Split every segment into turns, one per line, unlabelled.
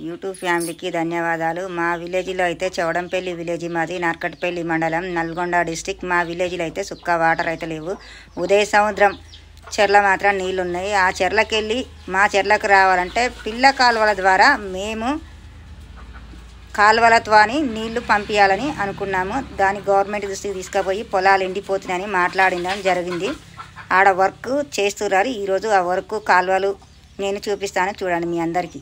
YouTube ఫ్యామిలీకి ధన్యవాదాలు. మా విలేజ్లో అయితే చౌడంపల్లి విలేజ్ మాది, నర్కట్పల్లి మండలం, నల్గొండ డిస్టిక్. మా విలేజ్లో అయితే సుక్క వాటర్ అయితే లేవు. ఉదయ సముద్రం చెర్ల మాత్రం నీళ్ళు ఉన్నాయి. ఆ చెర్లకి వెళ్ళి మా చెర్లకు రావాలంటే పిల్ల కాలువల ద్వారా మేము కాలువలతో నీళ్లు పంపించాలని అనుకున్నాము. దాని గవర్నమెంట్ దృష్టికి తీసుకుపోయి పొలాలు ఎండిపోతున్నాయని మాట్లాడడం జరిగింది. ఆడ వర్క్ చేస్తున్నారు. ఈరోజు ఆ వర్క్ కాలువలు నేను చూపిస్తాను, చూడండి మీ అందరికీ.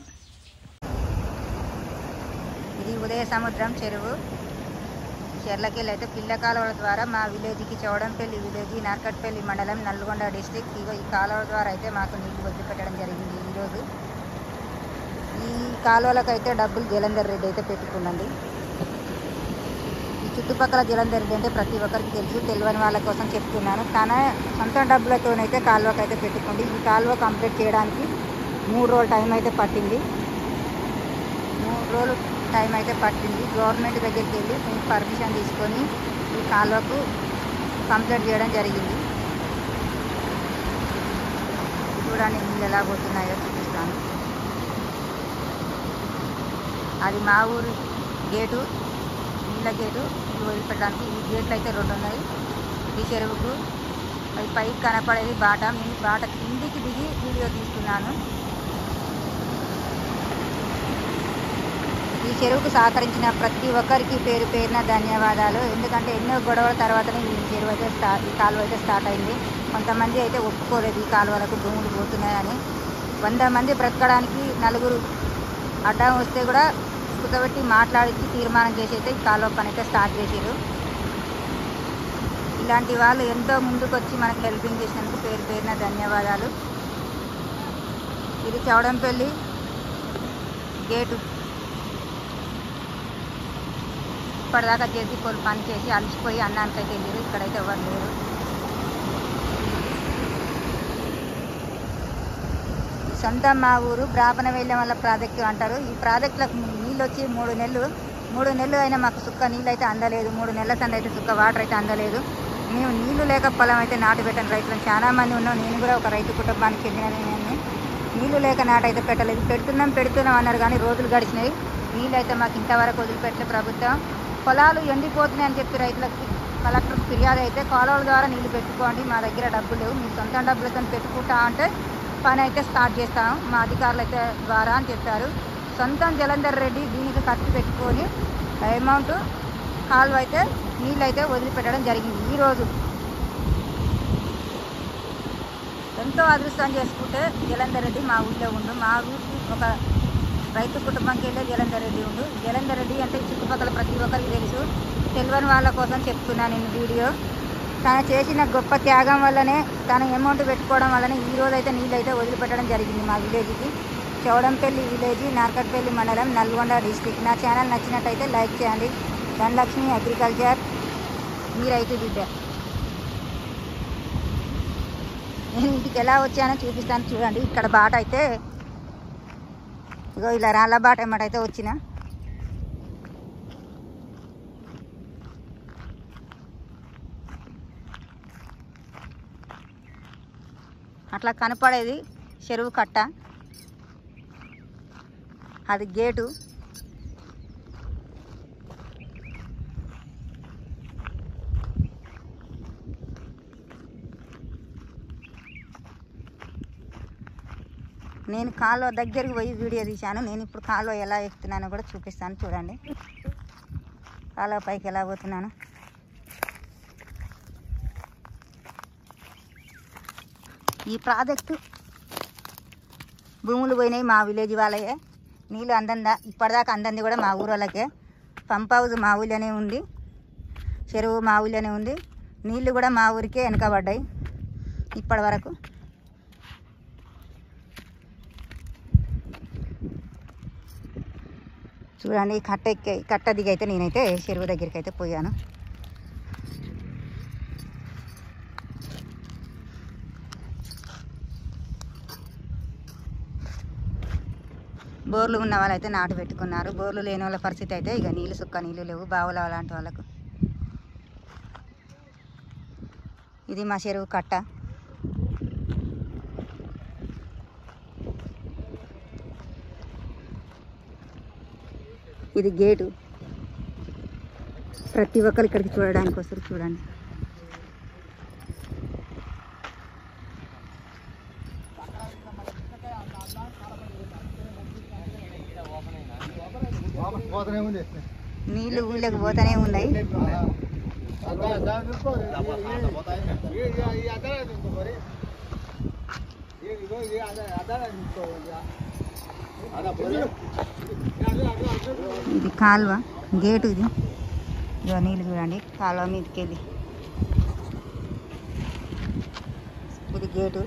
ఇది ఉదయ సముద్రం చెరువు. చెర్లకెళ్ళి అయితే పిల్ల కాలువల ద్వారా మా విలేజ్కి చౌడంపల్లి విలేజ్, నార్కట్పల్లి మండలం, నల్గొండ డిస్టిక్. ఈ కాలువల ద్వారా అయితే మాకు నీళ్లు వదిలిపెట్టడం జరిగింది ఈరోజు. ఈ కాలువలకు అయితే డబ్బులు జలంధర్ రెడ్డి అయితే పెట్టుకున్నది. ఈ చుట్టుపక్కల జలంధర్ రెడ్డి అంటే ప్రతి ఒక్కరికి తెలుసు, తెలియని వాళ్ళ కోసం చెప్తున్నాను. తన సొంత డబ్బులతోనైతే కాలువకు అయితే పెట్టుకుంది. ఈ కాలువ కంప్లీట్ చేయడానికి 3 రోజులు టైం అయితే పట్టింది. 3 రోజులు టైం అయితే పట్టింది. గవర్నమెంట్ దగ్గరికి వెళ్ళి మేము పర్మిషన్ తీసుకొని ఈ కాలువకు కంప్లీట్ చేయడం జరిగింది. చూడండి నీళ్ళు ఎలా పోతున్నాయో చూపిస్తాను. అది మా ఊరు గేటు, నీళ్ళ గేటు. ఇది వదిలిపెట్టడానికి ఈ గేట్లు అయితే 2 ఉన్నాయి. ఈ చెరువుకు అది పైకి కనపడేది బాట. నేను బాట కిందికి దిగి వీడియో తీస్తున్నాను. ఈ చెరువుకు సహకరించిన ప్రతి ఒక్కరికి పేరు పేరున ధన్యవాదాలు. ఎందుకంటే ఎన్నో గొడవల తర్వాతనే ఈ చెరువు అయితే ఈ కాలువ అయితే స్టార్ట్ అయింది. కొంతమంది అయితే ఒప్పుకోలేదు ఈ కాలువలకు భూములు పోతున్నాయని. 100 మంది బ్రతకడానికి 4 అడ్డం వస్తే కూడా కుదబెట్టి మాట్లాడించి తీర్మానం చేసి అయితే ఈ కాలువ పని అయితే స్టార్ట్ చేసారు. ఇలాంటి వాళ్ళు ఎంతో ముందుకు వచ్చి మనకు హెల్పింగ్ చేసినందుకు పేరు పేరున ధన్యవాదాలు. ఇది చౌడంపల్లి గేటు. ఇప్పటిదాకా చేసి పని చేసి అలసిపోయి అన్నానికైతే వెళ్ళారు. ఇక్కడైతే ఎవరు లేరు. సొంతం మా ఊరు బ్రాహ్మణ వెళ్ళే వాళ్ళ ప్రాజెక్టు అంటారు. ఈ ప్రాజెక్టులకు నీళ్ళు వచ్చి 3 నెలలు అయినా మాకు సుక్క నీళ్ళు అయితే అందలేదు. 3 నెలల సంది అయితే సుక్క వాటర్ అయితే అందలేదు. మేము నీళ్లు లేక పొలం అయితే నాటు పెట్టిన రైతులను చాలా మంది ఉన్నాం. నేను కూడా ఒక రైతు కుటుంబానికి చెందిన నేను. నీళ్లు లేక నాటు అయితే పెట్టలేదు. పెడుతున్నాం అన్నారు కానీ రోజులు గడిచినాయి. నీళ్ళు అయితే మాకు ఇంతవరకు వదిలిపెట్టే ప్రభుత్వం. పొలాలు ఎండిపోతున్నాయని చెప్పి రైతులకు కలెక్టర్ ఫిర్యాదు అయితే కాలువల ద్వారా నీళ్లు పెట్టుకోండి, మా దగ్గర డబ్బులు లేవు, మీ సొంత డబ్బులతో పెట్టుకుంటా అంటే పని అయితే స్టార్ట్ చేస్తాం మా అధికారులు అయితే ద్వారా అని చెప్పారు. సొంతం జలంధర్ రెడ్డి దీనికి ఖర్చు పెట్టుకొని అమౌంట్ కాలువ అయితే నీళ్ళు అయితే వదిలిపెట్టడం జరిగింది. ఈరోజు ఎంతో అదృష్టం చేసుకుంటే జలంధర్ రెడ్డి మా ఊళ్ళో ఉండు. మా ఊరికి ఒక రైతు కుటుంబంకి వెళ్ళే జలంధర్ రెడ్డి ఉండు. జలంధర్ రెడ్డి అంటే చుట్టుపక్కల ప్రతి ఒక్కరికి తెలుసు. తెలియని వాళ్ళ కోసం చెప్తున్నాను నేను వీడియో. తను చేసిన గొప్ప త్యాగం వల్లనే, తన అమౌంట్ పెట్టుకోవడం వల్లనే ఈరోజు అయితే నీళ్ళు అయితే వదిలిపెట్టడం జరిగింది మా విలేజ్కి. చౌడంపల్లి విలేజ్, నార్కట్పల్లి మండలం, నల్గొండ డిస్టిక్. నా ఛానల్ నచ్చినట్టయితే లైక్ చేయండి. ధనలక్ష్మి అగ్రికల్చర్, మీ రైతు బిడ్డ. నేను ఇంటికి ఎలా వచ్చానో చూపిస్తాను చూడండి. ఇక్కడ బాట అయితే ఇగో ఇలా రాళ్ళ బాట ఏమాటైతే వచ్చిన. అట్లా కనపడేది చెరువు కట్ట, అది గేటు. నేను కాలువ దగ్గరికి పోయి వీడియో తీశాను. నేను ఇప్పుడు కాలువ ఎలా ఎక్కుతున్నానో కూడా చూపిస్తాను చూడండి. కాలువ పైకి ఎలా పోతున్నాను. ఈ ప్రాజెక్టు భూములు పోయినాయి మా విలేజ్ వాళ్ళయే. నీళ్ళు ఇప్పటిదాకా అందంది కూడా మా ఊరు వాళ్ళకే. పంప్ హౌస్ మా ఊళ్ళోనే ఉంది, చెరువు మా ఊళ్ళోనే ఉంది. నీళ్ళు కూడా మా ఊరికే వెనకబడ్డాయి ఇప్పటి వరకు. చూడండి కట్ట దిగి అయితే నేనైతే చెరువు దగ్గరికి అయితే పోయాను. బోర్లు ఉన్న వాళ్ళైతే నాటు పెట్టుకున్నారు. బోర్లు లేని వాళ్ళ పరిస్థితి అయితే ఇక నీళ్ళు సుక్క నీళ్ళు లేవు బావుల అలాంటి వాళ్ళకు. ఇది మా చెరువు కట్ట. ఇది గేటు. ప్రతి ఒక్కరు ఇక్కడికి చూడడానికి వస్తారు. చూడండి. నీళ్ళు ఊళ్ళకి పోతూనే ఉన్నాయి. ఇది కాలువ గేటు. ఇది నీళ్ళు చూడండి. కాలువ మీదకి వెళ్ళి ఇది గేటు.